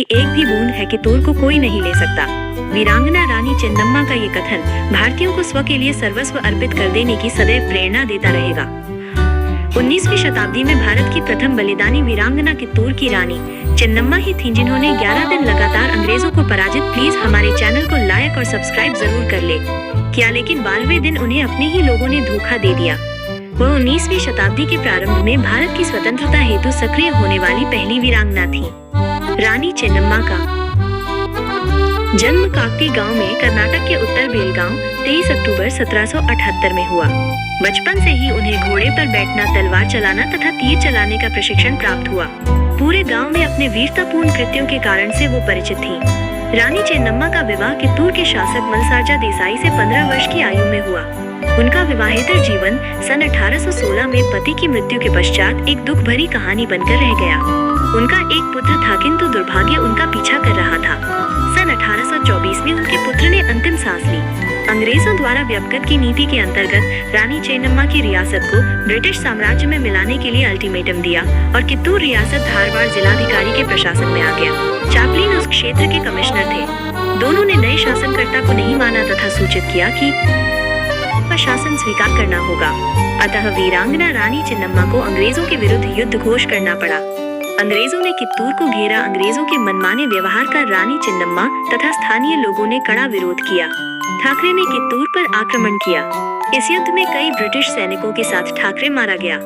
कि एक भी बूंद है कित्तूर को कोई नहीं ले सकता। वीरांगना रानी चेन्नम्मा का ये कथन भारतीयों को स्व के लिए सर्वस्व अर्पित कर देने की सदैव प्रेरणा देता रहेगा। 19वीं शताब्दी में भारत की प्रथम बलिदानी वीरांगना कित्तूर की रानी चेन्नम्मा ही थी, जिन्होंने 11 दिन लगातार अंग्रेजों को पराजित। प्लीज हमारे चैनल को लाइक और सब्सक्राइब जरूर कर ले। क्या लेकिन 12वें दिन उन्हें अपने ही लोगों ने धोखा दे दिया। वह 19वीं शताब्दी के प्रारंभ में भारत की स्वतंत्रता हेतु सक्रिय होने वाली पहली वीरांगना थी। रानी चेन्नम्मा का जन्म काकती गांव में कर्नाटक के उत्तर बेलगांव 23 अक्टूबर 1778 में हुआ। बचपन से ही उन्हें घोड़े पर बैठना, तलवार चलाना तथा तीर चलाने का प्रशिक्षण प्राप्त हुआ। पूरे गांव में अपने वीरतापूर्ण कृत्यों के कारण से वो परिचित थी। रानी चेन्नम्मा का विवाह कित्तूर के शासक मलसाजा देसाई से 15 वर्ष की आयु में हुआ। उनका विवाहेतर जीवन सन 1816 में पति की मृत्यु के पश्चात एक दुख भरी कहानी बनकर रह गया। उनका एक पुत्र था, किंतु दुर्भाग्य उनका पीछा कर रहा था। सन 1824 में उनके पुत्र ने अंतिम सांस ली। अंग्रेजों द्वारा व्यापकत की नीति के अंतर्गत रानी चेन्नम्मा की रियासत को ब्रिटिश साम्राज्य में मिलाने के लिए अल्टीमेटम दिया और कित्तूर रियासत धारवाड़ जिलाधिकारी के प्रशासन में आ गया। चापलिन उस क्षेत्र के कमिश्नर थे। दोनों ने नए शासनकर्ता को नहीं माना तथा सूचित किया कि शासन स्वीकार करना होगा। अतः वीरांगना रानी चेन्नम्मा को अंग्रेजों के विरुद्ध युद्ध घोषणा करना पड़ा। अंग्रेजों ने कित्तूर को घेरा। अंग्रेजों के मनमाने व्यवहार का रानी चेन्नम्मा तथा स्थानीय लोगों ने कड़ा विरोध किया। ठाकरे ने कित्तूर पर आक्रमण किया। इस युद्ध में कई ब्रिटिश सैनिकों के साथ ठाकरे मारा गया।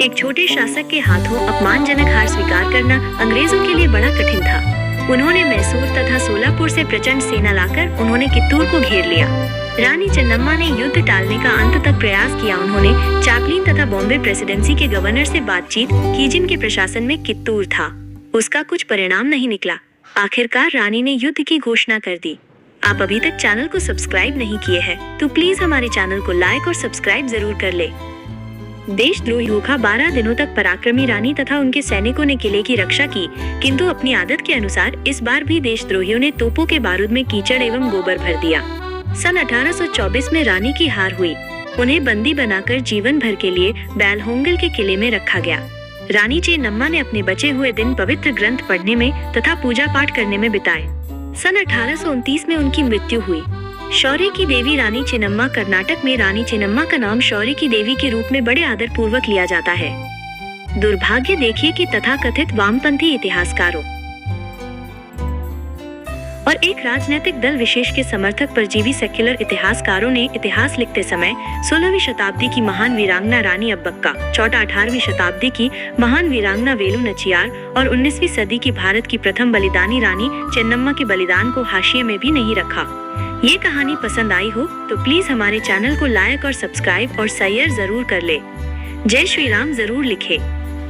एक छोटे शासक के हाथों अपमानजनक हार स्वीकार करना अंग्रेजों के लिए बड़ा कठिन था। उन्होंने मैसूर तथा सोलापुर से प्रचंड सेना लाकर उन्होंने कित्तूर को घेर लिया। रानी चेन्नम्मा ने युद्ध टालने का अंत तक प्रयास किया। उन्होंने चापलिन तथा बॉम्बे प्रेसिडेंसी के गवर्नर से बातचीत की, जिनके प्रशासन में कित्तूर था। उसका कुछ परिणाम नहीं निकला। आखिरकार रानी ने युद्ध की घोषणा कर दी। आप अभी तक चैनल को सब्सक्राइब नहीं किए हैं तो प्लीज हमारे चैनल को लाइक और सब्सक्राइब जरूर कर ले। देशद्रोही होकर 12 दिनों तक पराक्रमी रानी तथा उनके सैनिकों ने किले की रक्षा की, किंतु अपनी आदत के अनुसार इस बार भी देशद्रोहियों ने तोपों के बारूद में कीचड़ एवं गोबर भर दिया। सन 1824 में रानी की हार हुई। उन्हें बंदी बनाकर जीवन भर के लिए बैलहोंगल के किले में रखा गया। रानी चेन्नम्मा ने अपने बचे हुए दिन पवित्र ग्रंथ पढ़ने में तथा पूजा पाठ करने में बिताए। सन 1829 में उनकी मृत्यु हुई। शौर्य की देवी रानी चेन्नम्मा। कर्नाटक में रानी चेन्नम्मा का नाम शौर्य की देवी के रूप में बड़े आदर पूर्वक लिया जाता है। दुर्भाग्य देखिए कि तथाकथित वामपंथी इतिहासकारों और एक राजनीतिक दल विशेष के समर्थक परजीवी सेक्युलर इतिहासकारों ने इतिहास लिखते समय 16वीं शताब्दी की महान वीरांगना रानी अब्बक्का, 18वीं शताब्दी की महान वीरांगना वेलु नचियार और 19वीं सदी की भारत की प्रथम बलिदानी रानी चेन्नम्मा के बलिदान को हाशिए में भी नहीं रखा। ये कहानी पसंद आई हो तो प्लीज हमारे चैनल को लाइक और सब्सक्राइब और शेयर जरूर कर ले। जय श्री राम जरूर लिखे।